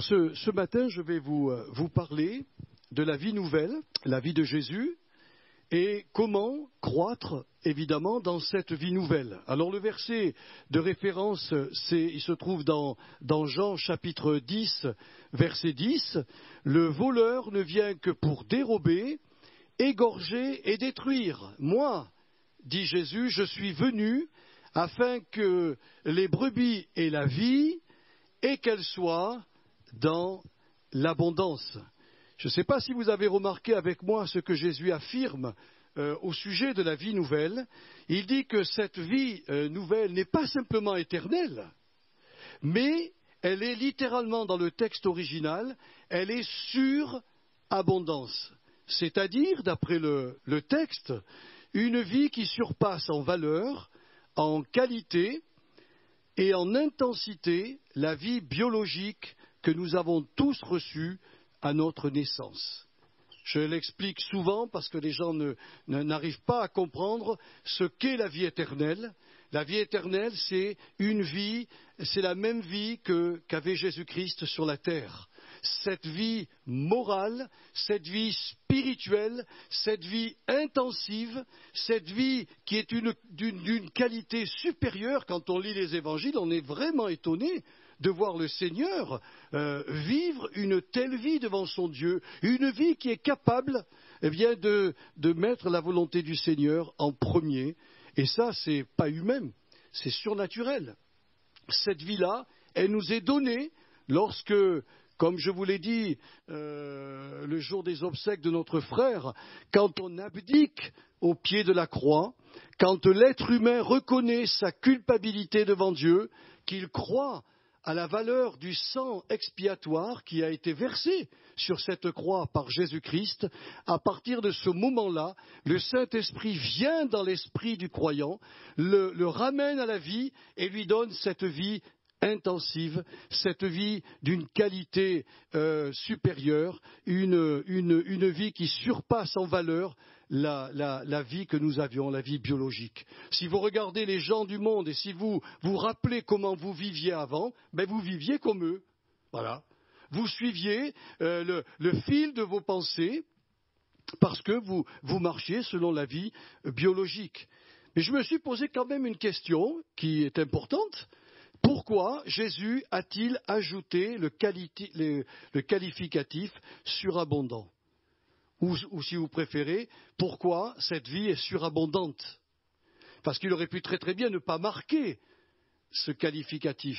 Ce matin, je vais vous parler de la vie nouvelle, la vie de Jésus, et comment croître, évidemment, dans cette vie nouvelle. Alors le verset de référence, il se trouve dans Jean chapitre 10, verset 10. « Le voleur ne vient que pour dérober, égorger et détruire. Moi, dit Jésus, je suis venu afin que les brebis aient la vie et qu'elles soient dans l'abondance. » Je ne sais pas si vous avez remarqué avec moi ce que Jésus affirme au sujet de la vie nouvelle. Il dit que cette vie nouvelle n'est pas simplement éternelle, mais elle est littéralement dans le texte original, elle est sur abondance. C'est-à-dire, d'après le texte, une vie qui surpasse en valeur, en qualité et en intensité la vie biologique que nous avons tous reçue à notre naissance. Je l'explique souvent parce que les gens n'arrivent pas à comprendre ce qu'est la vie éternelle. La vie éternelle, c'est une vie, c'est la même vie qu'avait Jésus-Christ sur la terre. Cette vie morale, cette vie spirituelle, cette vie intensive, cette vie qui est d'une qualité supérieure. Quand on lit les évangiles, on est vraiment étonné de voir le Seigneur vivre une telle vie devant son Dieu, une vie qui est capable de mettre la volonté du Seigneur en premier. Et ça, c'est pas humain, c'est surnaturel. Cette vie-là, elle nous est donnée lorsque, comme je vous l'ai dit le jour des obsèques de notre frère, quand on abdique au pied de la croix, quand l'être humain reconnaît sa culpabilité devant Dieu, qu'il croit à la valeur du sang expiatoire qui a été versé sur cette croix par Jésus-Christ, à partir de ce moment-là, le Saint-Esprit vient dans l'esprit du croyant, le ramène à la vie et lui donne cette vie intensive, cette vie d'une qualité supérieure, une vie qui surpasse en valeur la vie que nous avions, la vie biologique. Si vous regardez les gens du monde et si vous vous rappelez comment vous viviez avant, vous viviez comme eux. Voilà. Vous suiviez le fil de vos pensées parce que vous marchiez selon la vie biologique. Mais je me suis posé quand même une question qui est importante. Pourquoi Jésus a-t-il ajouté le qualificatif surabondant ? Ou si vous préférez, pourquoi cette vie est surabondante ? Parce qu'il aurait pu très très bien ne pas marquer ce qualificatif.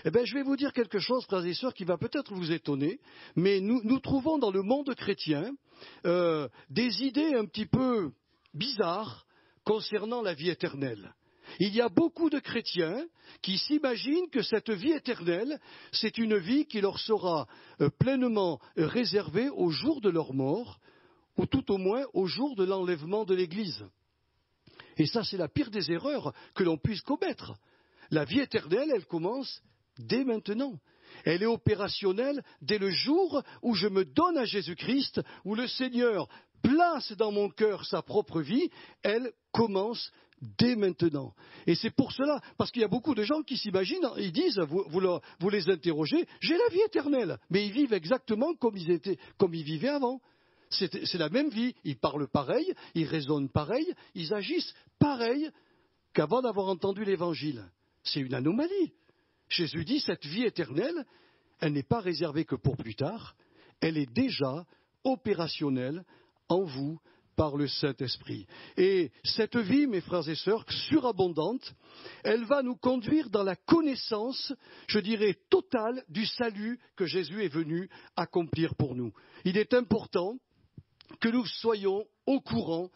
Je vais vous dire quelque chose, frères et sœurs, qui va peut-être vous étonner, mais nous trouvons dans le monde chrétien des idées un petit peu bizarres concernant la vie éternelle. Il y a beaucoup de chrétiens qui s'imaginent que cette vie éternelle, c'est une vie qui leur sera pleinement réservée au jour de leur mort, ou tout au moins au jour de l'enlèvement de l'Église. Et ça, c'est la pire des erreurs que l'on puisse commettre. La vie éternelle, elle commence dès maintenant. Elle est opérationnelle dès le jour où je me donne à Jésus-Christ, où le Seigneur place dans mon cœur sa propre vie, elle commence dès maintenant. Et c'est pour cela, parce qu'il y a beaucoup de gens qui s'imaginent, ils disent, vous les interrogez, j'ai la vie éternelle, mais ils vivent exactement comme ils vivaient avant. C'est la même vie, ils parlent pareil, ils raisonnent pareil, ils agissent pareil qu'avant d'avoir entendu l'Évangile. C'est une anomalie. Jésus dit, cette vie éternelle, elle n'est pas réservée que pour plus tard, elle est déjà opérationnelle en vous, par le Saint-Esprit. Et cette vie, mes frères et sœurs, surabondante, elle va nous conduire dans la connaissance, je dirais, totale du salut que Jésus est venu accomplir pour nous. Il est important que nous soyons au courant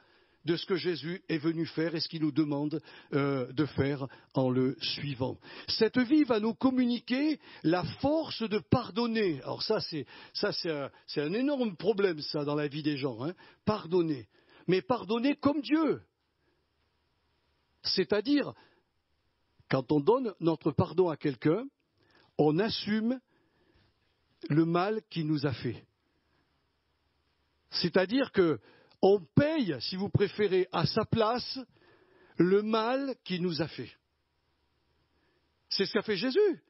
de ce que Jésus est venu faire et ce qu'il nous demande de faire en le suivant. Cette vie va nous communiquer la force de pardonner. Alors ça, c'est un énorme problème, ça, dans la vie des gens. Pardonner. Mais pardonner comme Dieu. C'est-à-dire, quand on donne notre pardon à quelqu'un, on assume le mal qu'il nous a fait. C'est-à-dire que on paye, si vous préférez, à sa place, le mal qu'il nous a fait. C'est ce qu'a fait Jésus.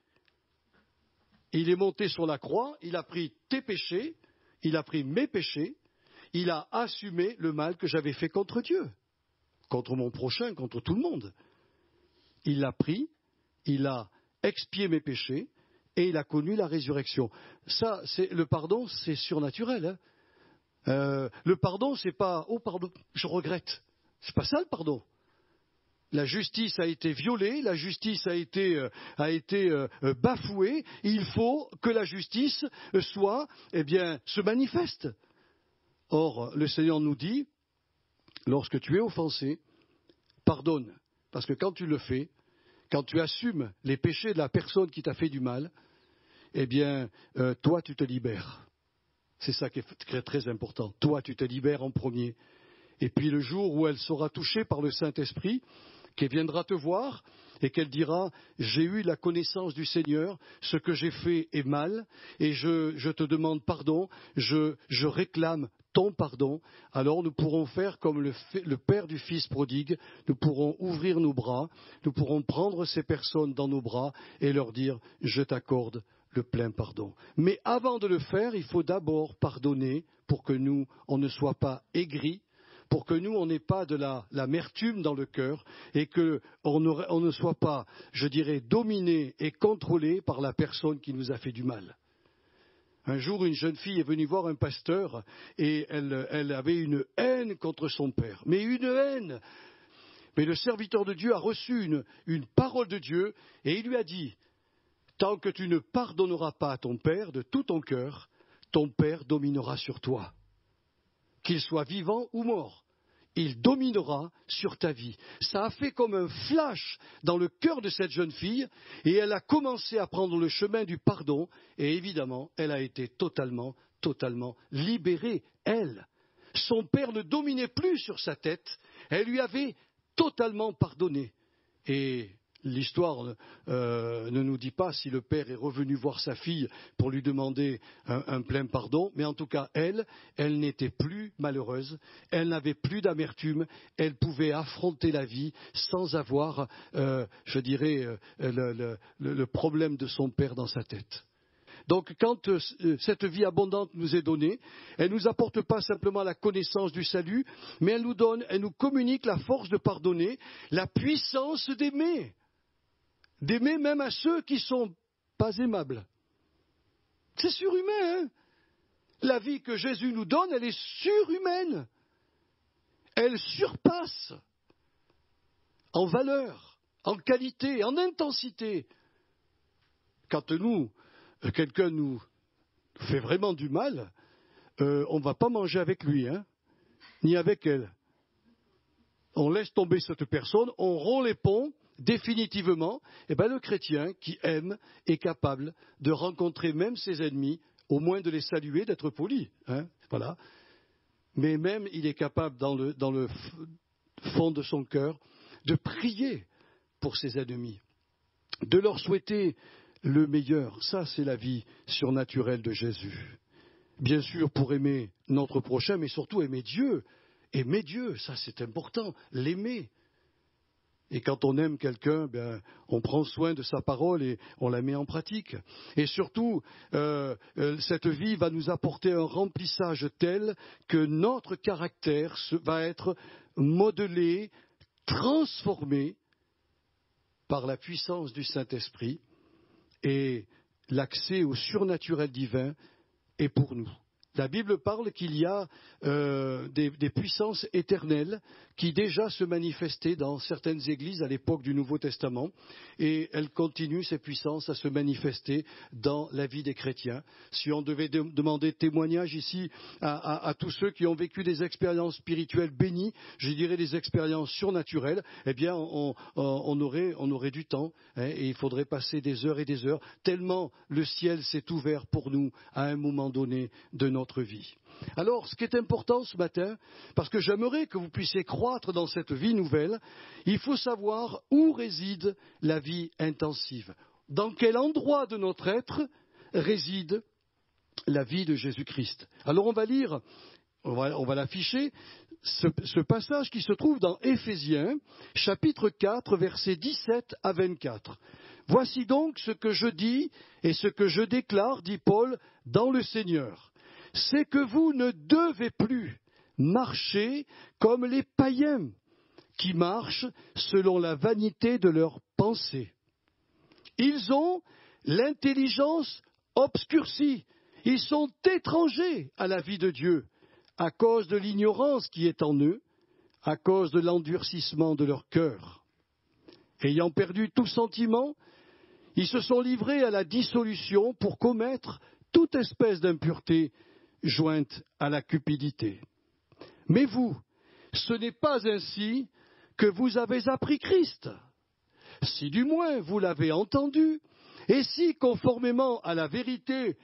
il est monté sur la croix, il a pris tes péchés, il a pris mes péchés, il a assumé le mal que j'avais fait contre Dieu, contre mon prochain, contre tout le monde. Il l'a pris, il a expié mes péchés et il a connu la résurrection. Ça, le pardon, c'est surnaturel. Le pardon, c'est pas « oh pardon, je regrette ». C'est pas ça le pardon. La justice a été violée, la justice a été bafouée. Il faut que la justice se manifeste. Or, le Seigneur nous dit, lorsque tu es offensé, pardonne. Parce que quand tu le fais, quand tu assumes les péchés de la personne qui t'a fait du mal, toi, tu te libères. C'est ça qui est très important. Toi, tu te libères en premier. Et puis le jour où elle sera touchée par le Saint-Esprit, qu'elle viendra te voir et qu'elle dira « J'ai eu la connaissance du Seigneur, ce que j'ai fait est mal et je te demande pardon, je réclame ton pardon », alors nous pourrons faire comme le Père du Fils prodigue, nous pourrons ouvrir nos bras, nous pourrons prendre ces personnes dans nos bras et leur dire « Je t'accorde le plein pardon ». Mais avant de le faire, il faut d'abord pardonner pour que nous, on ne soit pas aigris, pour que nous, on n'ait pas de l'amertume dans le cœur et qu'on ne soit pas, je dirais, dominé et contrôlé par la personne qui nous a fait du mal. Un jour, une jeune fille est venue voir un pasteur et elle avait une haine contre son père. Mais une haine. Mais le serviteur de Dieu a reçu une parole de Dieu et il lui a dit « Tant que tu ne pardonneras pas à ton père de tout ton cœur, ton père dominera sur toi. » Qu'il soit vivant ou mort, il dominera sur ta vie. Ça a fait comme un flash dans le cœur de cette jeune fille et elle a commencé à prendre le chemin du pardon et évidemment, elle a été totalement libérée, elle. Son père ne dominait plus sur sa tête, elle lui avait totalement pardonné. Et l'histoire ne nous dit pas si le père est revenu voir sa fille pour lui demander un plein pardon, mais en tout cas, elle n'était plus malheureuse, elle n'avait plus d'amertume, elle pouvait affronter la vie sans avoir, le problème de son père dans sa tête. Donc quand cette vie abondante nous est donnée, elle ne nous apporte pas simplement la connaissance du salut, mais elle nous communique la force de pardonner, la puissance d'aimer même à ceux qui ne sont pas aimables. C'est surhumain, hein? La vie que Jésus nous donne, elle est surhumaine. Elle surpasse en valeur, en qualité, en intensité. Quand quelqu'un nous fait vraiment du mal, on ne va pas manger avec lui, hein, ni avec elle. On laisse tomber cette personne, on rompt les ponts, définitivement. Le chrétien qui aime est capable de rencontrer même ses ennemis, au moins de les saluer, d'être poli. Hein, voilà. Mais même, il est capable, dans le fond de son cœur, de prier pour ses ennemis, de leur souhaiter le meilleur. Ça, c'est la vie surnaturelle de Jésus. Bien sûr, pour aimer notre prochain, mais surtout aimer Dieu. Aimer Dieu, ça c'est important, l'aimer. Et quand on aime quelqu'un, on prend soin de sa parole et on la met en pratique. Et surtout, cette vie va nous apporter un remplissage tel que notre caractère va être modelé, transformé par la puissance du Saint-Esprit. Et l'accès au surnaturel divin est pour nous. La Bible parle qu'il y a des puissances éternelles qui déjà se manifestaient dans certaines églises à l'époque du Nouveau Testament et elles continuent, ces puissances, à se manifester dans la vie des chrétiens. Si on devait demander témoignage ici à tous ceux qui ont vécu des expériences spirituelles bénies, je dirais des expériences surnaturelles, on aurait du temps, hein, et il faudrait passer des heures et des heures, tellement le ciel s'est ouvert pour nous à un moment donné de notre vie. Alors, ce qui est important ce matin, parce que j'aimerais que vous puissiez croître dans cette vie nouvelle, il faut savoir où réside la vie intensive. Dans quel endroit de notre être réside la vie de Jésus-Christ. Alors on va lire, on va l'afficher, ce passage qui se trouve dans Éphésiens, chapitre 4, versets 17 à 24. Voici donc ce que je dis et ce que je déclare, dit Paul, dans le Seigneur. C'est que vous ne devez plus marcher comme les païens qui marchent selon la vanité de leurs pensées. Ils ont l'intelligence obscurcie. Ils sont étrangers à la vie de Dieu à cause de l'ignorance qui est en eux, à cause de l'endurcissement de leur cœur. Ayant perdu tout sentiment, ils se sont livrés à la dissolution pour commettre toute espèce d'impureté jointe à la cupidité. Mais vous, ce n'est pas ainsi que vous avez appris Christ. Si du moins vous l'avez entendu, et si, conformément à la vérité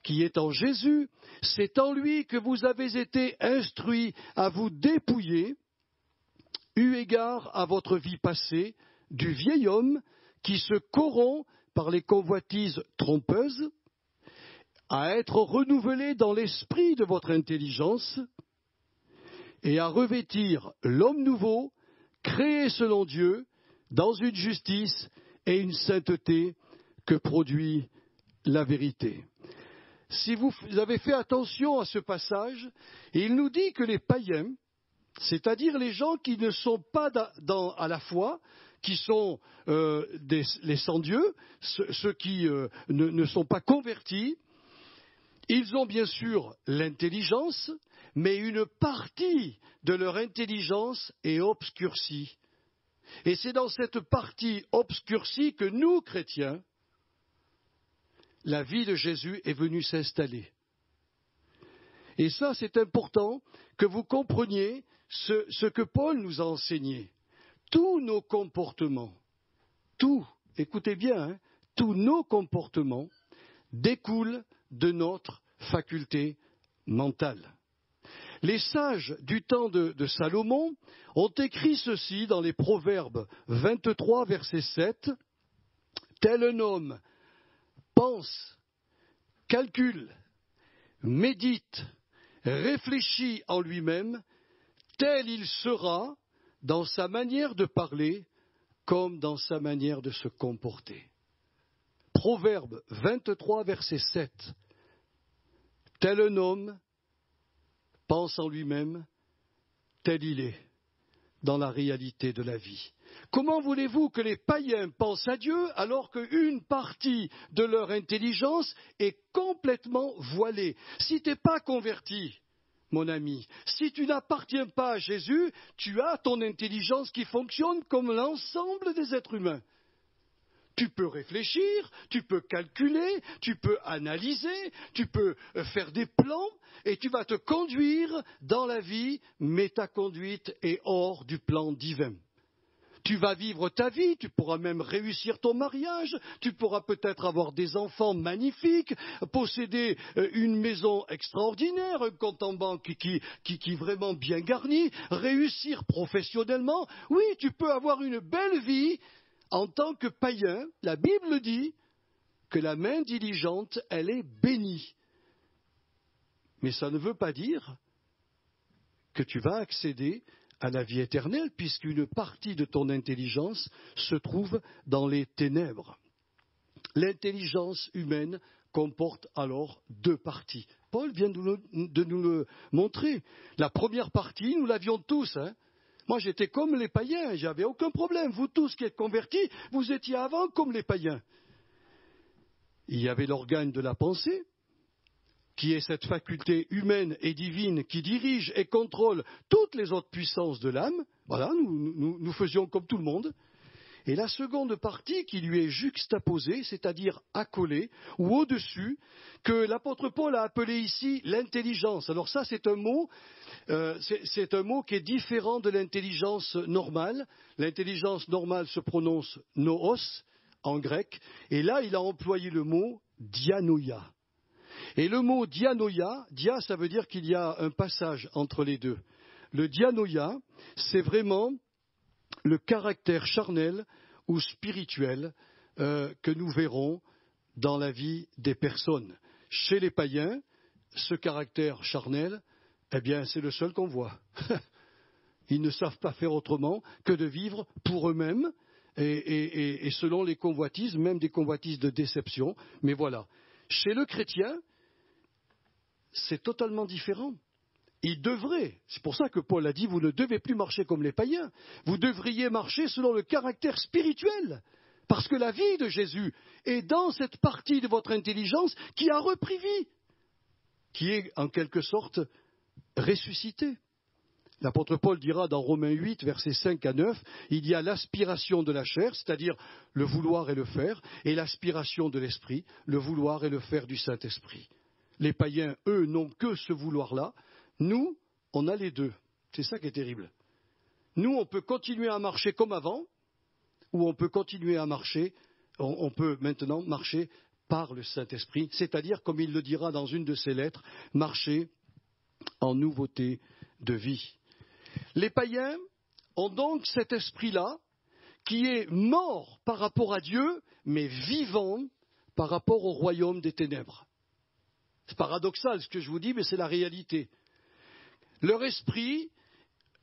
qui est en Jésus, c'est en lui que vous avez été instruits à vous dépouiller, eu égard à votre vie passée, du vieil homme qui se corrompt par les convoitises trompeuses, à être renouvelé dans l'esprit de votre intelligence, et à revêtir l'homme nouveau, créé selon Dieu, dans une justice et une sainteté que produit la vérité. Si vous avez fait attention à ce passage, il nous dit que les païens, c'est-à-dire les gens qui ne sont pas à la foi, qui sont les sans-dieu, ceux qui ne sont pas convertis, ils ont bien sûr l'intelligence, mais une partie de leur intelligence est obscurcie. Et c'est dans cette partie obscurcie que nous, chrétiens, la vie de Jésus est venue s'installer. Et ça, c'est important que vous compreniez ce que Paul nous a enseigné. Tous nos comportements, écoutez bien, tous nos comportements découlent de notre faculté mentale. Les sages du temps de Salomon ont écrit ceci dans les Proverbes 23, verset 7. « Tel un homme pense, calcule, médite, réfléchit en lui-même, tel il sera dans sa manière de parler comme dans sa manière de se comporter. » Proverbe 23, verset 7. « Tel un homme pense en lui-même, tel il est dans la réalité de la vie. » Comment voulez-vous que les païens pensent à Dieu alors qu'une partie de leur intelligence est complètement voilée? Si tu n'es pas converti, mon ami, si tu n'appartiens pas à Jésus, tu as ton intelligence qui fonctionne comme l'ensemble des êtres humains. Tu peux réfléchir, tu peux calculer, tu peux analyser, tu peux faire des plans et tu vas te conduire dans la vie, mais ta conduite est hors du plan divin. Tu vas vivre ta vie, tu pourras même réussir ton mariage, tu pourras peut-être avoir des enfants magnifiques, posséder une maison extraordinaire, un compte en banque qui est vraiment bien garni, réussir professionnellement. Oui, tu peux avoir une belle vie en tant que païen. La Bible dit que la main diligente, elle est bénie. Mais ça ne veut pas dire que tu vas accéder à la vie éternelle, puisqu'une partie de ton intelligence se trouve dans les ténèbres. L'intelligence humaine comporte alors deux parties. Paul vient de nous le montrer. La première partie, nous l'avions tous. Moi, j'étais comme les païens, j'avais aucun problème. Vous tous qui êtes convertis, vous étiez avant comme les païens. Il y avait l'organe de la pensée, qui est cette faculté humaine et divine qui dirige et contrôle toutes les autres puissances de l'âme. Voilà, nous faisions comme tout le monde. Et la seconde partie qui lui est juxtaposée, c'est-à-dire accolée ou au-dessus, que l'apôtre Paul a appelé ici l'intelligence. Alors ça, c'est un mot qui est différent de l'intelligence normale. L'intelligence normale se prononce noos en grec, et là, il a employé le mot dianoia. Et le mot dianoia, dia, ça veut dire qu'il y a un passage entre les deux. Le dianoia, c'est vraiment le caractère charnel ou spirituel que nous verrons dans la vie des personnes. Chez les païens, ce caractère charnel, eh bien, c'est le seul qu'on voit. Ils ne savent pas faire autrement que de vivre pour eux-mêmes et selon les convoitises, même des convoitises de déception. Mais voilà, chez le chrétien, c'est totalement différent. Il devrait, c'est pour ça que Paul a dit, vous ne devez plus marcher comme les païens, vous devriez marcher selon le caractère spirituel, parce que la vie de Jésus est dans cette partie de votre intelligence qui a repris vie, qui est en quelque sorte ressuscitée. L'apôtre Paul dira dans Romains 8, versets 5 à 9, il y a l'aspiration de la chair, c'est-à-dire le vouloir et le faire, et l'aspiration de l'esprit, le vouloir et le faire du Saint-Esprit. Les païens, eux, n'ont que ce vouloir-là. Nous, on a les deux. C'est ça qui est terrible. Nous, on peut continuer à marcher comme avant, ou on peut continuer à marcher, on peut maintenant marcher par le Saint-Esprit, c'est-à-dire, comme il le dira dans une de ses lettres, marcher en nouveauté de vie. Les païens ont donc cet esprit-là qui est mort par rapport à Dieu, mais vivant par rapport au royaume des ténèbres. C'est paradoxal ce que je vous dis, mais c'est la réalité. Leur esprit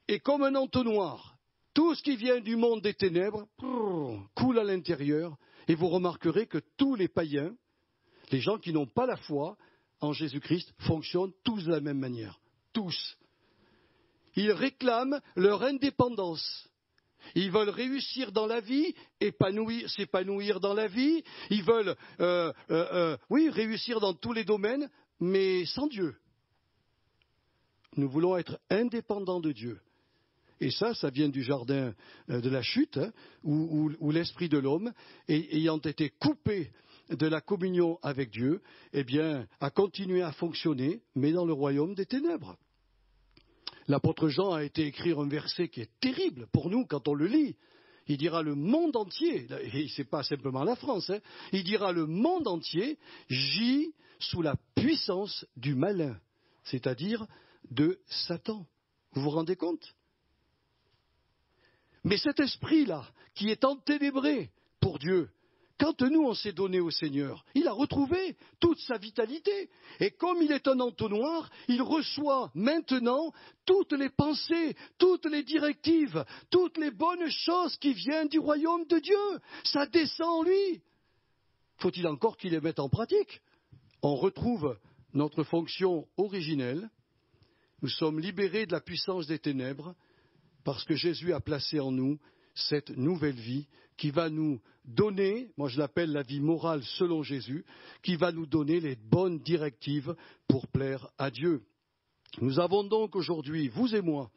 est comme un entonnoir. Tout ce qui vient du monde des ténèbres coule à l'intérieur, et vous remarquerez que tous les païens, les gens qui n'ont pas la foi en Jésus-Christ, fonctionnent tous de la même manière. Tous. Ils réclament leur indépendance. Ils veulent réussir dans la vie, s'épanouir dans la vie. Ils veulent réussir dans tous les domaines, mais sans Dieu. Nous voulons être indépendants de Dieu. Et ça vient du jardin de la chute, où l'esprit de l'homme, ayant été coupé de la communion avec Dieu, a continué à fonctionner, mais dans le royaume des ténèbres. L'apôtre Jean a été écrire un verset qui est terrible pour nous quand on le lit. Il dira le monde entier, et ce n'est pas simplement la France, il dira le monde entier gît sous la puissance du malin, c'est-à-dire de Satan. Vous vous rendez compte? Mais cet esprit-là, qui est enténébré pour Dieu, quand nous on s'est donné au Seigneur, il a retrouvé toute sa vitalité. Et comme il est un entonnoir, il reçoit maintenant toutes les pensées, toutes les directives, toutes les bonnes choses qui viennent du royaume de Dieu. Ça descend en lui. Faut-il encore qu'il les mette en pratique? On retrouve notre fonction originelle. Nous sommes libérés de la puissance des ténèbres parce que Jésus a placé en nous cette nouvelle vie qui va nous donner, moi je l'appelle la vie morale selon Jésus, qui va nous donner les bonnes directives pour plaire à Dieu. Nous avons donc aujourd'hui, vous et moi,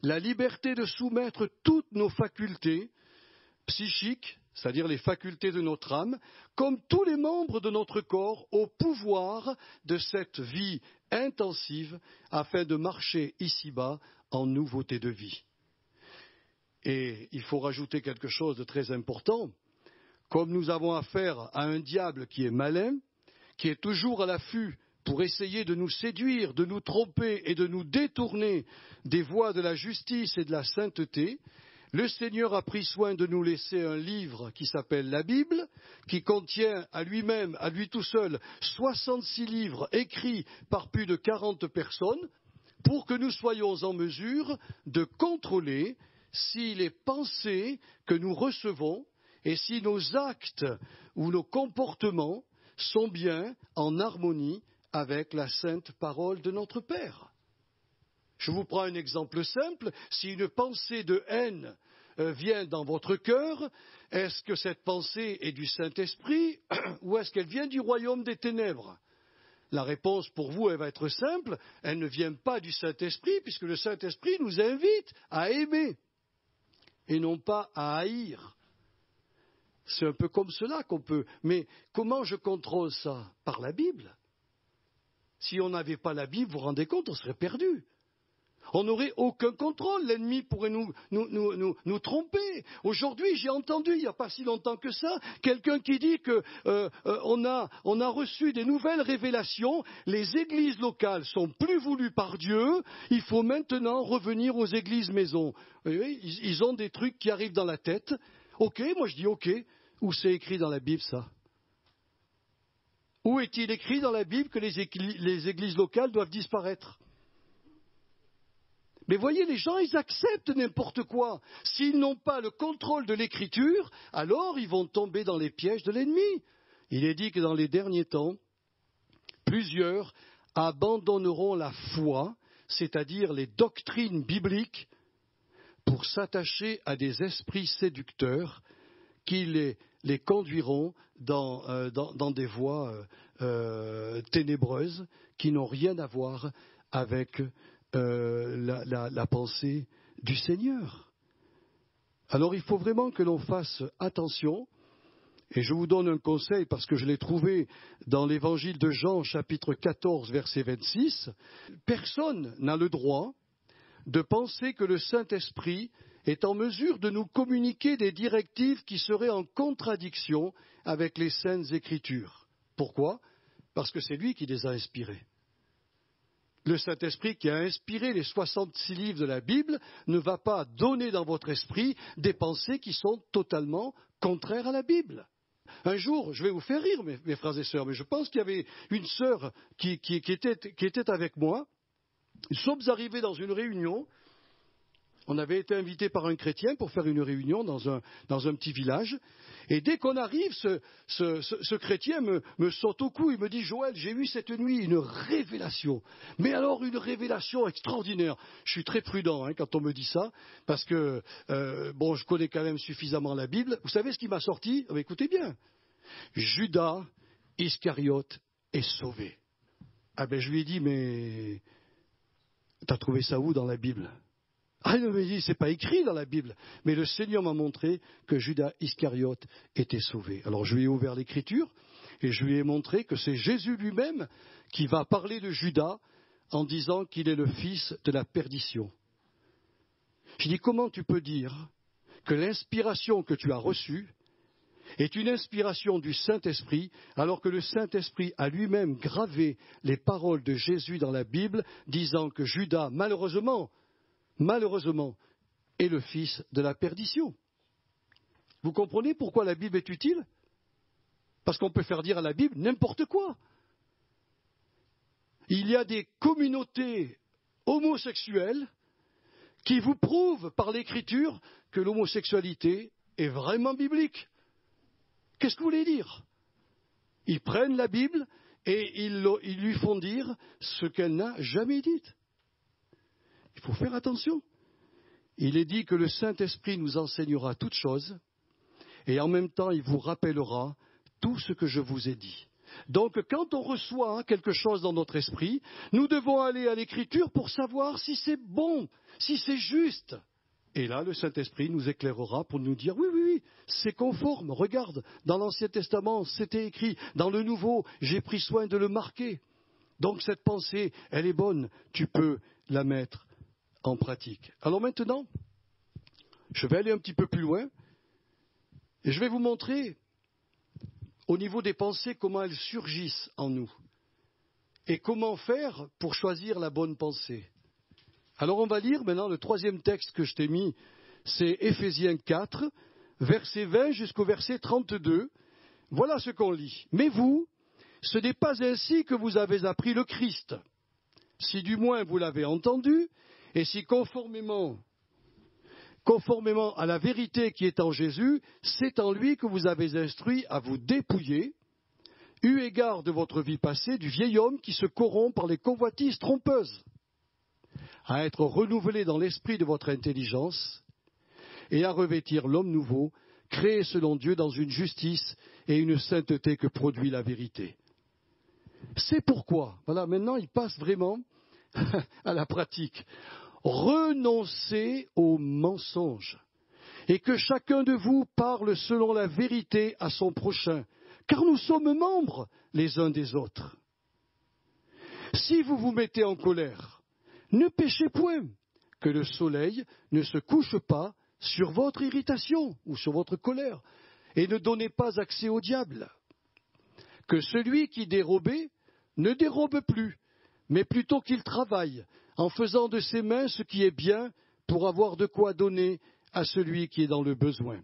la liberté de soumettre toutes nos facultés psychiques, c'est-à-dire les facultés de notre âme, comme tous les membres de notre corps, au pouvoir de cette vie intensive afin de marcher ici-bas en nouveauté de vie. Et il faut rajouter quelque chose de très important. Comme nous avons affaire à un diable qui est malin, qui est toujours à l'affût pour essayer de nous séduire, de nous tromper et de nous détourner des voies de la justice et de la sainteté, le Seigneur a pris soin de nous laisser un livre qui s'appelle la Bible, qui contient à lui-même, à lui tout seul, 66 livres écrits par plus de 40 personnes, pour que nous soyons en mesure de contrôler si les pensées que nous recevons et si nos actes ou nos comportements sont bien en harmonie avec la sainte parole de notre Père. Je vous prends un exemple simple. Si une pensée de haine vient dans votre cœur, est-ce que cette pensée est du Saint-Esprit ou est-ce qu'elle vient du royaume des ténèbres? La réponse pour vous, elle va être simple. Elle ne vient pas du Saint-Esprit puisque le Saint-Esprit nous invite à aimer et non pas à haïr. C'est un peu comme cela qu'on peut. Mais comment je contrôle ça? Par la Bible. Si on n'avait pas la Bible, vous vous rendez compte, on serait perdu. On n'aurait aucun contrôle. L'ennemi pourrait nous tromper. Aujourd'hui, j'ai entendu, il n'y a pas si longtemps que ça, quelqu'un qui dit qu'on a reçu des nouvelles révélations. Les églises locales sont plus voulues par Dieu. Il faut maintenant revenir aux églises maisons. Ils ont des trucs qui arrivent dans la tête. Ok, moi je dis ok. Où c'est écrit dans la Bible ça? Où est-il écrit dans la Bible que les églises locales doivent disparaître? Mais voyez, les gens, ils acceptent n'importe quoi. S'ils n'ont pas le contrôle de l'Écriture, alors ils vont tomber dans les pièges de l'ennemi. Il est dit que dans les derniers temps, plusieurs abandonneront la foi, c'est-à-dire les doctrines bibliques, pour s'attacher à des esprits séducteurs qui les conduiront dans des voies ténébreuses qui n'ont rien à voir avec la pensée du Seigneur. Alors il faut vraiment que l'on fasse attention, et je vous donne un conseil parce que je l'ai trouvé dans l'évangile de Jean, chapitre 14, verset 26. Personne n'a le droit de penser que le Saint-Esprit est en mesure de nous communiquer des directives qui seraient en contradiction avec les Saintes Écritures. Pourquoi ? Parce que c'est lui qui les a inspirées. Le Saint-Esprit qui a inspiré les 66 livres de la Bible ne va pas donner dans votre esprit des pensées qui sont totalement contraires à la Bible. Un jour, je vais vous faire rire, mes frères et sœurs, mais je pense qu'il y avait une sœur qui était avec moi. Nous sommes arrivés dans une réunion. On avait été invités par un chrétien pour faire une réunion dans un petit village. Et dès qu'on arrive, ce chrétien me saute au cou. Il me dit, Joël, j'ai eu cette nuit une révélation. Mais alors une révélation extraordinaire. Je suis très prudent quand on me dit ça, parce que je connais quand même suffisamment la Bible. Vous savez ce qui m'a sorti ? Écoutez bien. Judas Iscariote est sauvé. Je lui ai dit, mais t'as trouvé ça où dans la Bible ? Il me dit, c'est pas écrit dans la Bible. Mais le Seigneur m'a montré que Judas Iscariote était sauvé. Alors je lui ai ouvert l'Écriture et je lui ai montré que c'est Jésus lui-même qui va parler de Judas en disant qu'il est le fils de la perdition. Je dis, comment tu peux dire que l'inspiration que tu as reçue est une inspiration du Saint-Esprit, alors que le Saint-Esprit a lui-même gravé les paroles de Jésus dans la Bible, disant que Judas, malheureusement, est le fils de la perdition. Vous comprenez pourquoi la Bible est utile ? Parce qu'on peut faire dire à la Bible n'importe quoi. Il y a des communautés homosexuelles qui vous prouvent par l'Écriture que l'homosexualité est vraiment biblique. Qu'est-ce que vous voulez dire ? Ils prennent la Bible et ils lui font dire ce qu'elle n'a jamais dit. Il faut faire attention. Il est dit que le Saint-Esprit nous enseignera toutes choses et en même temps il vous rappellera tout ce que je vous ai dit. Donc quand on reçoit quelque chose dans notre esprit, nous devons aller à l'Écriture pour savoir si c'est bon, si c'est juste. Et là, le Saint-Esprit nous éclairera pour nous dire, oui, c'est conforme. Regarde, dans l'Ancien Testament, c'était écrit. Dans le Nouveau, j'ai pris soin de le marquer. Donc cette pensée, elle est bonne. Tu peux la mettre en pratique. Alors maintenant, je vais aller un petit peu plus loin. Et je vais vous montrer, au niveau des pensées, comment elles surgissent en nous. Et comment faire pour choisir la bonne pensée. Alors on va lire maintenant le troisième texte que je t'ai mis, c'est Éphésiens 4, verset 20 jusqu'au verset 32. Voilà ce qu'on lit. Mais vous, ce n'est pas ainsi que vous avez appris le Christ. Si du moins vous l'avez entendu, et si conformément à la vérité qui est en Jésus, c'est en lui que vous avez instruit à vous dépouiller, eu égard de votre vie passée, du vieil homme qui se corrompt par les convoitises trompeuses, à être renouvelé dans l'esprit de votre intelligence et à revêtir l'homme nouveau, créé selon Dieu dans une justice et une sainteté que produit la vérité. C'est pourquoi, voilà, maintenant il passe vraiment à la pratique. Renoncez aux mensonges et que chacun de vous parle selon la vérité à son prochain, car nous sommes membres les uns des autres. Si vous vous mettez en colère, ne péchez point, que le soleil ne se couche pas sur votre irritation ou sur votre colère, et ne donnez pas accès au diable. Que celui qui dérobait ne dérobe plus, mais plutôt qu'il travaille, en faisant de ses mains ce qui est bien, pour avoir de quoi donner à celui qui est dans le besoin.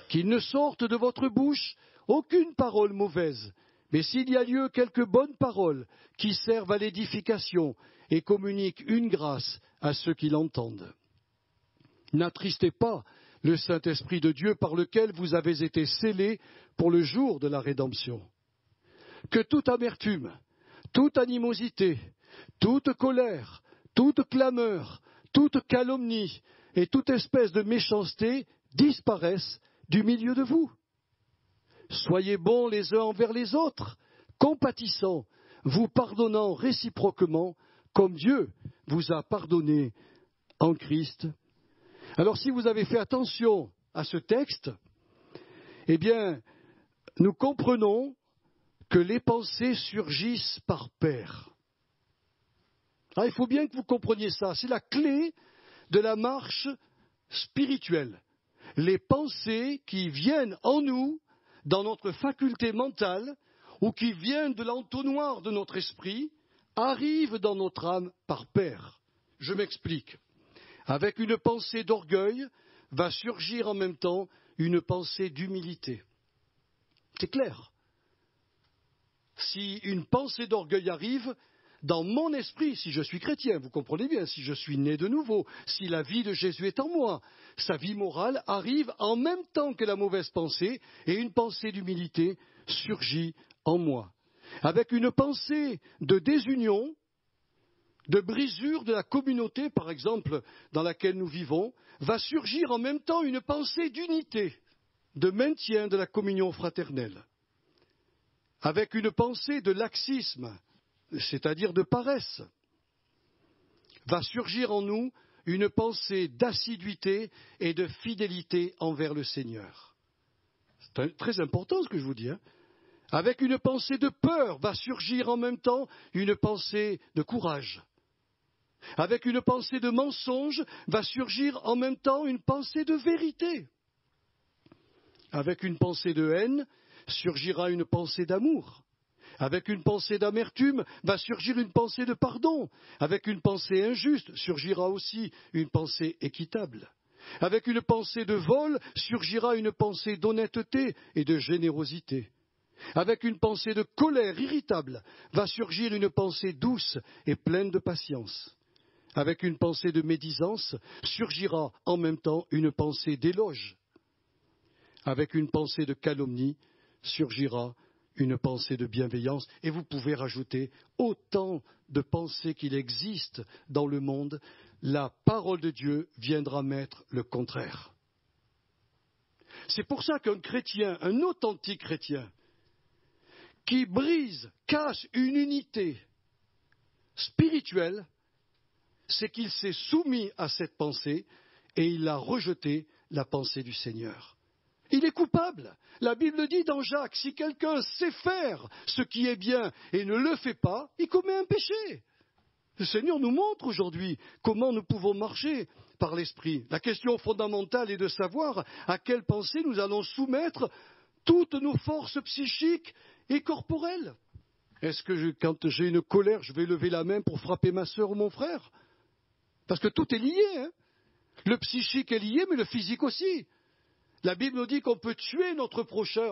Qu'il ne sorte de votre bouche aucune parole mauvaise, Mais s'il y a lieu, quelques bonnes paroles qui servent à l'édification et communiquent une grâce à ceux qui l'entendent. N'attristez pas le Saint-Esprit de Dieu par lequel vous avez été scellés pour le jour de la rédemption. Que toute amertume, toute animosité, toute colère, toute clameur, toute calomnie et toute espèce de méchanceté disparaissent du milieu de vous. Soyez bons les uns envers les autres, compatissants, vous pardonnant réciproquement, comme Dieu vous a pardonné en Christ. Alors si vous avez fait attention à ce texte, eh bien, nous comprenons que les pensées surgissent par paires. Alors, il faut bien que vous compreniez ça, c'est la clé de la marche spirituelle. Les pensées qui viennent en nous, dans notre faculté mentale, ou qui viennent de l'entonnoir de notre esprit, arrivent dans notre âme par paires. Je m'explique. Avec une pensée d'orgueil, va surgir en même temps une pensée d'humilité. C'est clair. Si une pensée d'orgueil arrive, dans mon esprit, si je suis chrétien, vous comprenez bien, si je suis né de nouveau, si la vie de Jésus est en moi, sa vie morale arrive en même temps que la mauvaise pensée, et une pensée d'humilité surgit en moi. Avec une pensée de désunion, de brisure de la communauté, par exemple, dans laquelle nous vivons, va surgir en même temps une pensée d'unité, de maintien de la communion fraternelle. Avec une pensée de laxisme, c'est-à-dire de paresse, va surgir en nous une pensée d'assiduité et de fidélité envers le Seigneur. C'est très important ce que je vous dis. Avec une pensée de peur va surgir en même temps une pensée de courage. Avec une pensée de mensonge va surgir en même temps une pensée de vérité. Avec une pensée de haine surgira une pensée d'amour. Avec une pensée d'amertume va surgir une pensée de pardon. Avec une pensée injuste surgira aussi une pensée équitable. Avec une pensée de vol surgira une pensée d'honnêteté et de générosité. Avec une pensée de colère irritable va surgir une pensée douce et pleine de patience. Avec une pensée de médisance surgira en même temps une pensée d'éloge. Avec une pensée de calomnie surgira une pensée de bienveillance, et vous pouvez rajouter autant de pensées qu'il existe dans le monde, la parole de Dieu viendra mettre le contraire. C'est pour ça qu'un chrétien, un authentique chrétien, qui brise, casse une unité spirituelle, c'est qu'il s'est soumis à cette pensée et il a rejeté la pensée du Seigneur. Il est coupable. La Bible dit dans Jacques, si quelqu'un sait faire ce qui est bien et ne le fait pas, il commet un péché. Le Seigneur nous montre aujourd'hui comment nous pouvons marcher par l'Esprit. La question fondamentale est de savoir à quelle pensée nous allons soumettre toutes nos forces psychiques et corporelles. Est-ce que quand j'ai une colère, je vais lever la main pour frapper ma sœur ou mon frère? Parce que tout est lié. Le psychique est lié, mais le physique aussi. La Bible nous dit qu'on peut tuer notre prochain,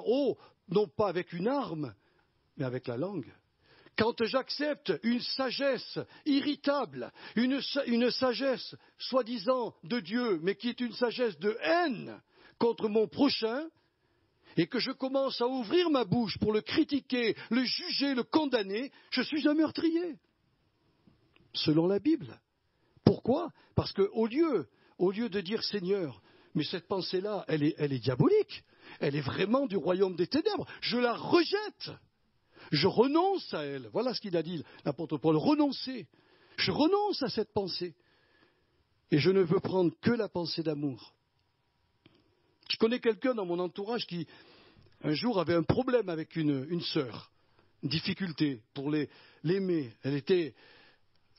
non pas avec une arme, mais avec la langue. Quand j'accepte une sagesse irritable, une sagesse soi-disant de Dieu, mais qui est une sagesse de haine contre mon prochain, et que je commence à ouvrir ma bouche pour le critiquer, le juger, le condamner, je suis un meurtrier, selon la Bible. Pourquoi? Parce qu'au lieu de dire Seigneur, mais cette pensée-là, elle est diabolique, elle est vraiment du royaume des ténèbres, je la rejette, je renonce à elle. Voilà ce qu'il a dit l'apôtre Paul, renoncer. Je renonce à cette pensée et je ne veux prendre que la pensée d'amour. Je connais quelqu'un dans mon entourage qui, un jour, avait un problème avec une sœur, une difficulté pour l'aimer. Elle était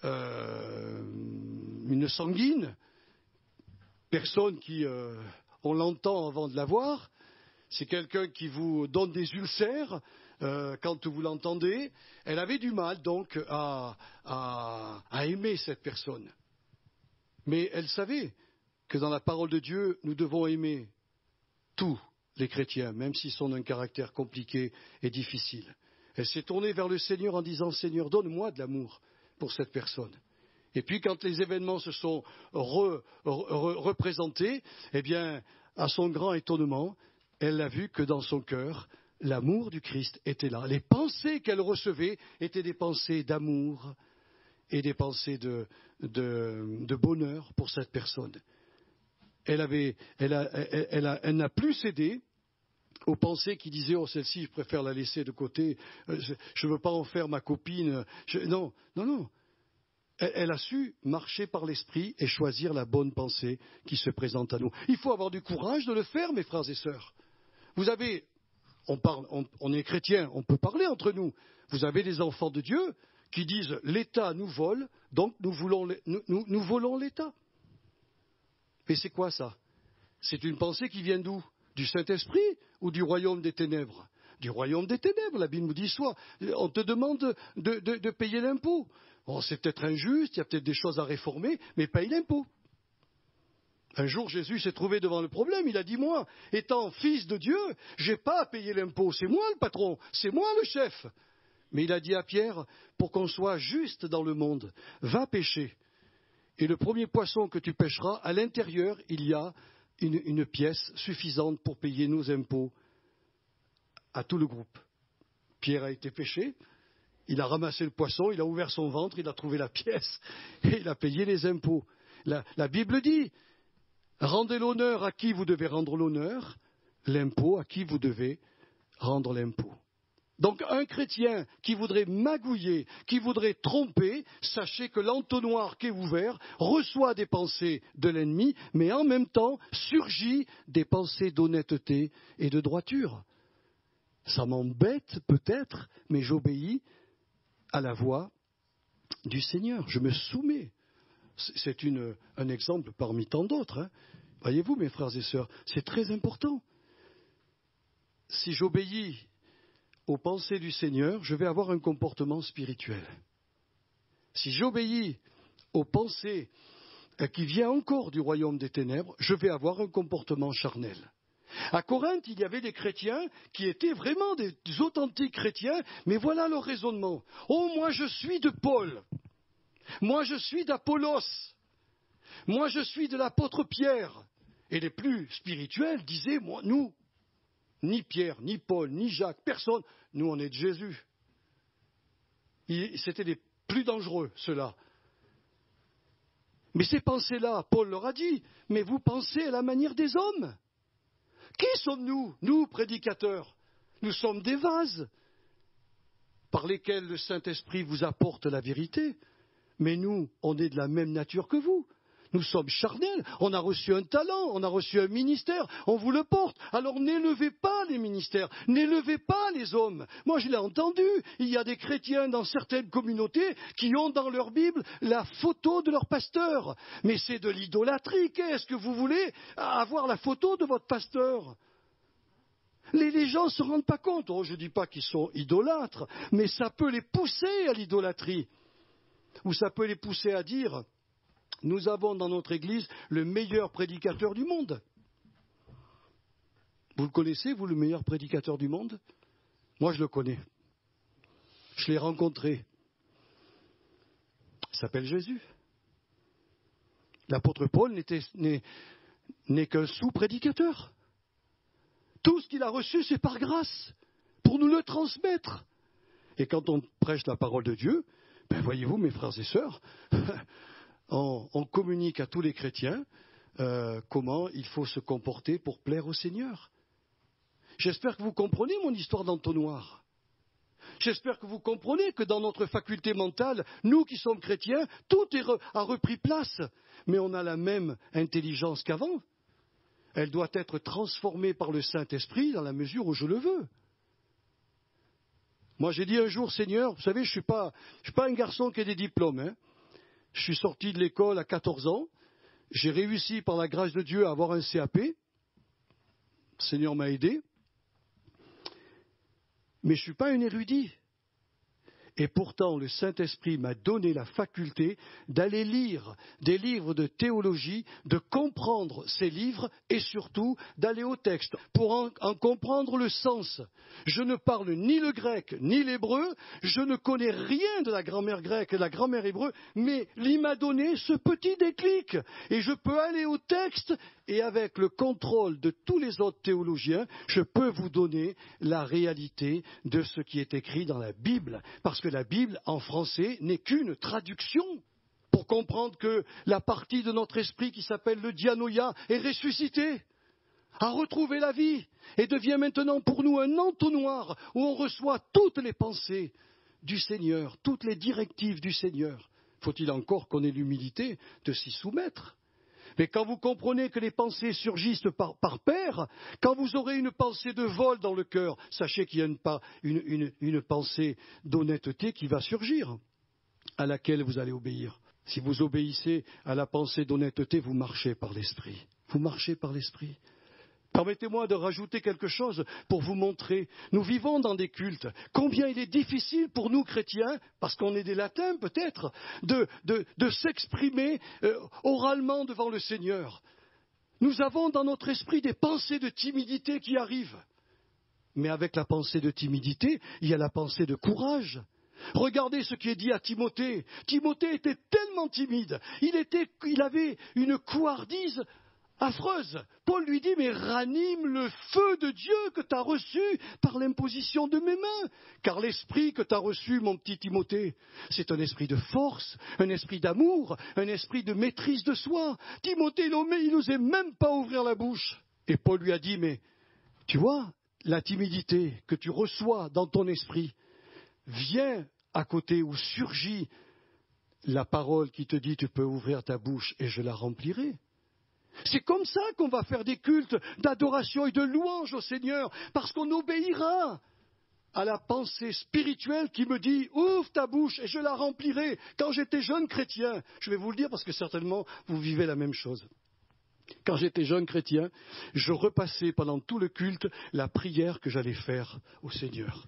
une sanguine, personne qui, on l'entend avant de la voir, c'est quelqu'un qui vous donne des ulcères quand vous l'entendez. Elle avait du mal donc à aimer cette personne. Mais elle savait que dans la parole de Dieu, nous devons aimer tous les chrétiens, même s'ils sont d'un caractère compliqué et difficile. Elle s'est tournée vers le Seigneur en disant, Seigneur, donne-moi de l'amour pour cette personne. Et puis quand les événements se sont représentés, eh bien, à son grand étonnement, elle a vu que dans son cœur, l'amour du Christ était là. Les pensées qu'elle recevait étaient des pensées d'amour et des pensées de bonheur pour cette personne. Elle n'a plus cédé aux pensées qui disaient « Oh, celle-ci, je préfère la laisser de côté, je ne veux pas en faire ma copine. » Non. Elle a su marcher par l'esprit et choisir la bonne pensée qui se présente à nous. Il faut avoir du courage de le faire, mes frères et sœurs. Vous avez, on est chrétiens, on peut parler entre nous. Vous avez des enfants de Dieu qui disent l'État nous vole, donc nous volons l'État. Mais c'est quoi ça? C'est une pensée qui vient d'où? Du Saint-Esprit ou du royaume des ténèbres? Du royaume des ténèbres, la Bible nous dit soit. On te demande de payer l'impôt. Bon, c'est peut-être injuste, il y a peut-être des choses à réformer, mais paye l'impôt. Un jour, Jésus s'est trouvé devant le problème. Il a dit, moi, étant fils de Dieu, je n'ai pas à payer l'impôt. C'est moi le patron, c'est moi le chef. Mais il a dit à Pierre, pour qu'on soit juste dans le monde, va pêcher. Et le premier poisson que tu pêcheras, à l'intérieur, il y a une pièce suffisante pour payer nos impôts à tout le groupe. Pierre a été pêché, il a ramassé le poisson, il a ouvert son ventre, il a trouvé la pièce et il a payé les impôts. La Bible dit, rendez l'honneur à qui vous devez rendre l'honneur, l'impôt à qui vous devez rendre l'impôt. Donc un chrétien qui voudrait magouiller, qui voudrait tromper, sachez que l'entonnoir qui est ouvert reçoit des pensées de l'ennemi, mais en même temps surgit des pensées d'honnêteté et de droiture. Ça m'embête peut-être, mais j'obéis à la voix du Seigneur. Je me soumets. C'est un exemple parmi tant d'autres. Hein. Voyez-vous, mes frères et sœurs, c'est très important. Si j'obéis aux pensées du Seigneur, je vais avoir un comportement spirituel. Si j'obéis aux pensées qui viennent encore du royaume des ténèbres, je vais avoir un comportement charnel. À Corinthe, il y avait des chrétiens qui étaient vraiment des authentiques chrétiens, mais voilà leur raisonnement. Oh, moi je suis de Paul, moi je suis d'Apollos, moi je suis de l'apôtre Pierre. Et les plus spirituels disaient, moi, nous, ni Pierre, ni Paul, ni Jacques, personne, nous on est de Jésus. C'était les plus dangereux, ceux-là. Mais ces pensées-là, Paul leur a dit, mais vous pensez à la manière des hommes. Qui sommes-nous, nous, prédicateurs? Nous sommes des vases par lesquels le Saint-Esprit vous apporte la vérité. Mais nous, on est de la même nature que vous. Nous sommes charnels, on a reçu un talent, on a reçu un ministère, on vous le porte. Alors n'élevez pas les ministères, n'élevez pas les hommes. Moi je l'ai entendu, il y a des chrétiens dans certaines communautés qui ont dans leur Bible la photo de leur pasteur. Mais c'est de l'idolâtrie, qu'est-ce que vous voulez avoir la photo de votre pasteur? Les gens ne se rendent pas compte, je ne dis pas qu'ils sont idolâtres, mais ça peut les pousser à l'idolâtrie. Ou ça peut les pousser à dire... Nous avons dans notre Église le meilleur prédicateur du monde. Vous le connaissez, vous, le meilleur prédicateur du monde? Moi, je le connais. Je l'ai rencontré. Il s'appelle Jésus. L'apôtre Paul n'est qu'un sous-prédicateur. Tout ce qu'il a reçu, c'est par grâce, pour nous le transmettre. Et quand on prêche la parole de Dieu, voyez-vous, mes frères et sœurs, on communique à tous les chrétiens comment il faut se comporter pour plaire au Seigneur. J'espère que vous comprenez mon histoire d'entonnoir. J'espère que vous comprenez que dans notre faculté mentale, nous qui sommes chrétiens, tout a repris place. Mais on a la même intelligence qu'avant. Elle doit être transformée par le Saint-Esprit dans la mesure où je le veux. Moi j'ai dit un jour, Seigneur, vous savez, je suis pas un garçon qui a des diplômes, hein. Je suis sorti de l'école à 14 ans. J'ai réussi par la grâce de Dieu à avoir un CAP. Le Seigneur m'a aidé. Mais je ne suis pas un érudit. Et pourtant, le Saint-Esprit m'a donné la faculté d'aller lire des livres de théologie, de comprendre ces livres et surtout d'aller au texte pour en comprendre le sens. Je ne parle ni le grec ni l'hébreu, je ne connais rien de la grammaire grecque et de la grammaire hébreu, mais il m'a donné ce petit déclic. Et je peux aller au texte et avec le contrôle de tous les autres théologiens, je peux vous donner la réalité de ce qui est écrit dans la Bible. Parce que la Bible, en français, n'est qu'une traduction pour comprendre que la partie de notre esprit qui s'appelle le dianoïa est ressuscitée, a retrouvé la vie et devient maintenant pour nous un entonnoir où on reçoit toutes les pensées du Seigneur, toutes les directives du Seigneur. Faut-il encore qu'on ait l'humilité de s'y soumettre? Mais quand vous comprenez que les pensées surgissent par paire, quand vous aurez une pensée de vol dans le cœur, sachez qu'il y a une pensée d'honnêteté qui va surgir, à laquelle vous allez obéir. Si vous obéissez à la pensée d'honnêteté, vous marchez par l'Esprit. Vous marchez par l'Esprit. Permettez-moi de rajouter quelque chose pour vous montrer. Nous vivons dans des cultes. Combien il est difficile pour nous chrétiens, parce qu'on est des latins peut-être, de s'exprimer oralement devant le Seigneur. Nous avons dans notre esprit des pensées de timidité qui arrivent. Mais avec la pensée de timidité, il y a la pensée de courage. Regardez ce qui est dit à Timothée. Timothée était tellement timide. Il avait une couardise affreuse. Paul lui dit, mais ranime le feu de Dieu que tu as reçu par l'imposition de mes mains. Car l'esprit que tu as reçu, mon petit Timothée, c'est un esprit de force, un esprit d'amour, un esprit de maîtrise de soi. Timothée, il n'osait même pas ouvrir la bouche. Et Paul lui a dit, mais tu vois, la timidité que tu reçois dans ton esprit vient à côté où surgit la parole qui te dit, tu peux ouvrir ta bouche et je la remplirai. C'est comme ça qu'on va faire des cultes d'adoration et de louange au Seigneur, parce qu'on obéira à la pensée spirituelle qui me dit « Ouvre ta bouche et je la remplirai ». Quand j'étais jeune chrétien, je vais vous le dire parce que certainement vous vivez la même chose. Quand j'étais jeune chrétien, je repassais pendant tout le culte la prière que j'allais faire au Seigneur.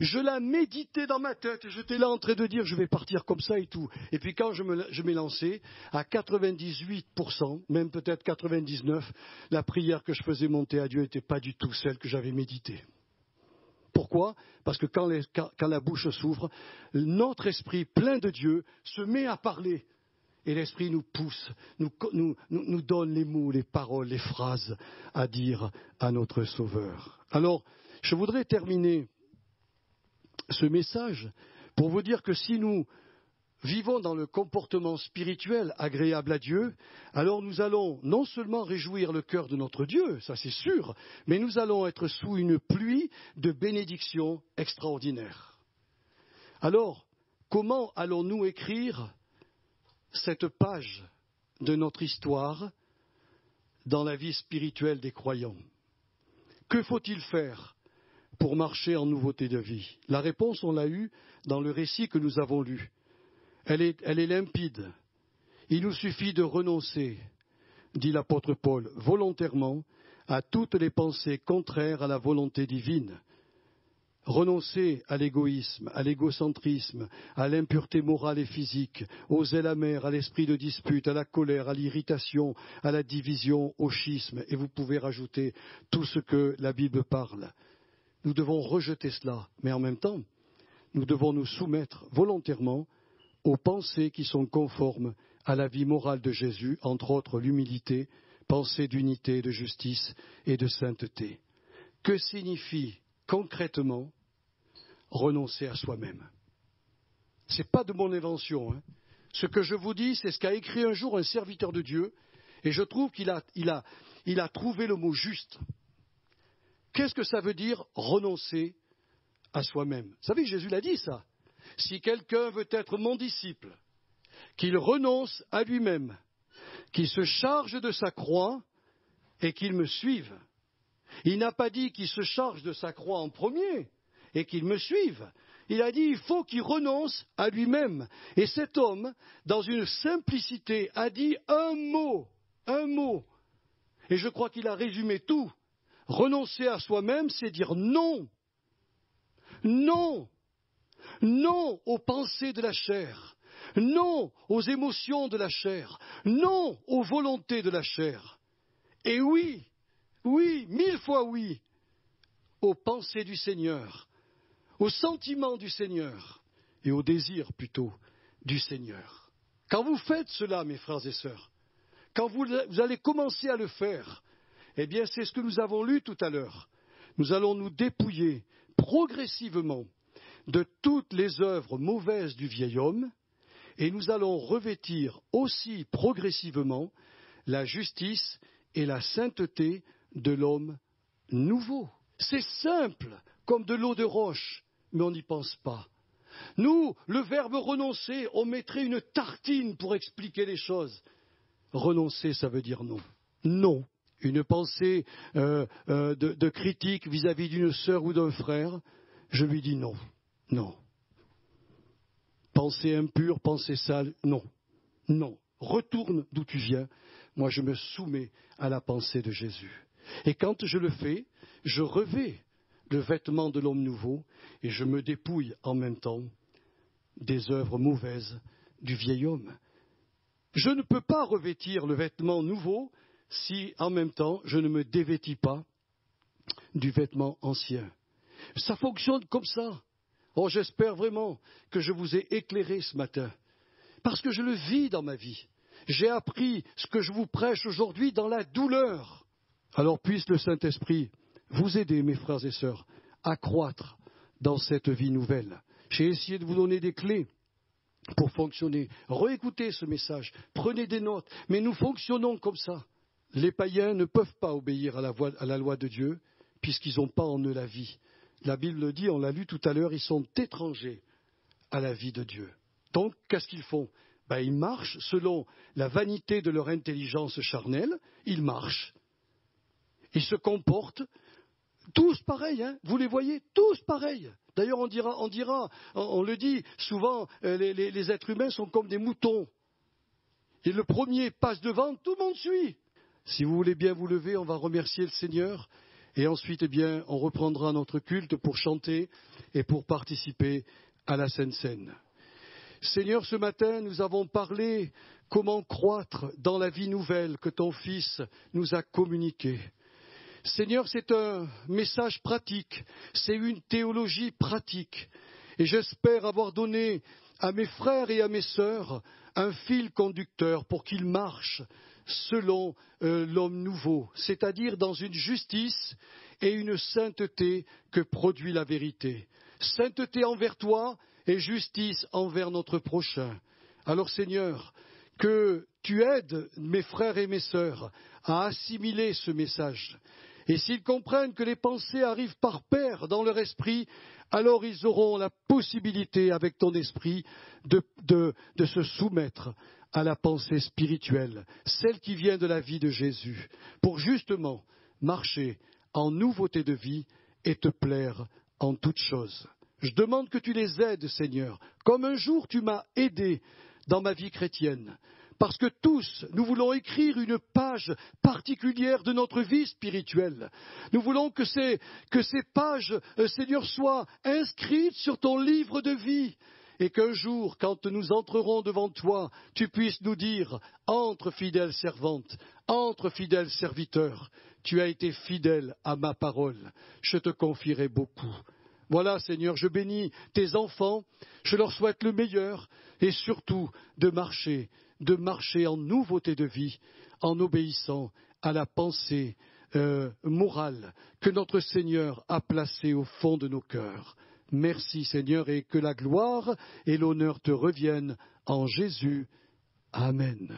Je la méditais dans ma tête et j'étais là en train de dire je vais partir comme ça et tout. Et puis quand je m'ai lancé, à 98%, même peut-être 99%, la prière que je faisais monter à Dieu n'était pas du tout celle que j'avais méditée. Pourquoi? Parce que quand la bouche s'ouvre, notre esprit plein de Dieu se met à parler. Et l'esprit nous pousse, nous donne les mots, les paroles, les phrases à dire à notre Sauveur. Alors, je voudrais terminer ce message pour vous dire que si nous vivons dans le comportement spirituel agréable à Dieu, alors nous allons non seulement réjouir le cœur de notre Dieu, ça c'est sûr, mais nous allons être sous une pluie de bénédictions extraordinaires. Alors, comment allons-nous écrire cette page de notre histoire dans la vie spirituelle des croyants? Que faut-il faire pour marcher en nouveauté de vie? La réponse, on l'a eue dans le récit que nous avons lu. Elle est limpide. Il nous suffit de renoncer, dit l'apôtre Paul, volontairement à toutes les pensées contraires à la volonté divine. Renoncer à l'égoïsme, à l'égocentrisme, à l'impureté morale et physique, aux zèles amers, à l'esprit de dispute, à la colère, à l'irritation, à la division, au schisme, et vous pouvez rajouter tout ce que la Bible parle. Nous devons rejeter cela, mais en même temps, nous devons nous soumettre volontairement aux pensées qui sont conformes à la vie morale de Jésus, entre autres l'humilité, pensée d'unité, de justice et de sainteté. Que signifie concrètement renoncer à soi-même? Ce n'est pas de mon invention. Ce que je vous dis, c'est ce qu'a écrit un jour un serviteur de Dieu, et je trouve qu'il a trouvé le mot juste. Qu'est-ce que ça veut dire renoncer à soi-même? Vous savez, Jésus l'a dit ça. Si quelqu'un veut être mon disciple, qu'il renonce à lui-même, qu'il se charge de sa croix et qu'il me suive. Il n'a pas dit qu'il se charge de sa croix en premier et qu'il me suive. Il a dit il faut qu'il renonce à lui-même. Et cet homme, dans une simplicité, a dit un mot. Et je crois qu'il a résumé tout. Renoncer à soi-même, c'est dire non. Non. Non aux pensées de la chair. Non aux émotions de la chair. Non aux volontés de la chair. Et oui, oui, 1000 fois oui, aux pensées du Seigneur, aux sentiments du Seigneur et aux désirs plutôt du Seigneur. Quand vous faites cela, mes frères et sœurs, quand vous allez commencer à le faire, eh bien c'est ce que nous avons lu tout à l'heure. Nous allons nous dépouiller progressivement de toutes les œuvres mauvaises du vieil homme et nous allons revêtir aussi progressivement la justice et la sainteté de l'homme nouveau. C'est simple comme de l'eau de roche, mais on n'y pense pas. Nous, le verbe renoncer, on mettrait une tartine pour expliquer les choses. Renoncer, ça veut dire non. Non. Une pensée de critique vis-à-vis d'une sœur ou d'un frère, je lui dis non. Non. Pensée impure, pensée sale, non. Non. Retourne d'où tu viens. Moi, je me soumets à la pensée de Jésus. Et quand je le fais, je revêts le vêtement de l'homme nouveau et je me dépouille en même temps des œuvres mauvaises du vieil homme. Je ne peux pas revêtir le vêtement nouveau si en même temps je ne me dévêtis pas du vêtement ancien. Ça fonctionne comme ça. Oh, j'espère vraiment que je vous ai éclairé ce matin, parce que je le vis dans ma vie. J'ai appris ce que je vous prêche aujourd'hui dans la douleur. Alors puisse le Saint-Esprit vous aider, mes frères et sœurs, à croître dans cette vie nouvelle. J'ai essayé de vous donner des clés pour fonctionner. Réécoutez ce message, prenez des notes, mais nous fonctionnons comme ça. Les païens ne peuvent pas obéir à la loi de Dieu, puisqu'ils n'ont pas en eux la vie. La Bible le dit, on l'a lu tout à l'heure, ils sont étrangers à la vie de Dieu. Donc, qu'est-ce qu'ils font? Ils marchent selon la vanité de leur intelligence charnelle, ils marchent. Ils se comportent tous pareils, hein. Vous les voyez, tous pareils. D'ailleurs, on le dit souvent, les êtres humains sont comme des moutons. Et le premier passe devant, tout le monde suit. Si vous voulez bien vous lever, on va remercier le Seigneur. Et ensuite, on reprendra notre culte pour chanter et pour participer à la Sainte Seine. Seigneur, ce matin, nous avons parlé comment croître dans la vie nouvelle que ton Fils nous a communiquée. Seigneur, c'est un message pratique, c'est une théologie pratique. Et j'espère avoir donné à mes frères et à mes sœurs un fil conducteur pour qu'ils marchent selon l'homme nouveau, c'est-à-dire dans une justice et une sainteté que produit la vérité. Sainteté envers toi et justice envers notre prochain. Alors Seigneur, que tu aides mes frères et mes sœurs à assimiler ce message. Et s'ils comprennent que les pensées arrivent par paire dans leur esprit, alors ils auront la possibilité, avec ton esprit, de se soumettre à la pensée spirituelle, celle qui vient de la vie de Jésus, pour justement marcher en nouveauté de vie et te plaire en toutes choses. Je demande que tu les aides, Seigneur, comme un jour tu m'as aidé dans ma vie chrétienne. Parce que tous, nous voulons écrire une page particulière de notre vie spirituelle. Nous voulons que ces pages, Seigneur, soient inscrites sur ton livre de vie. Et qu'un jour, quand nous entrerons devant toi, tu puisses nous dire « Entre, fidèle servante, entre, fidèle serviteur, tu as été fidèle à ma parole, je te confierai beaucoup. » Voilà, Seigneur, je bénis tes enfants, je leur souhaite le meilleur et surtout de marcher en nouveauté de vie, en obéissant à la pensée morale que notre Seigneur a placée au fond de nos cœurs. Merci Seigneur, et que la gloire et l'honneur te reviennent en Jésus. Amen.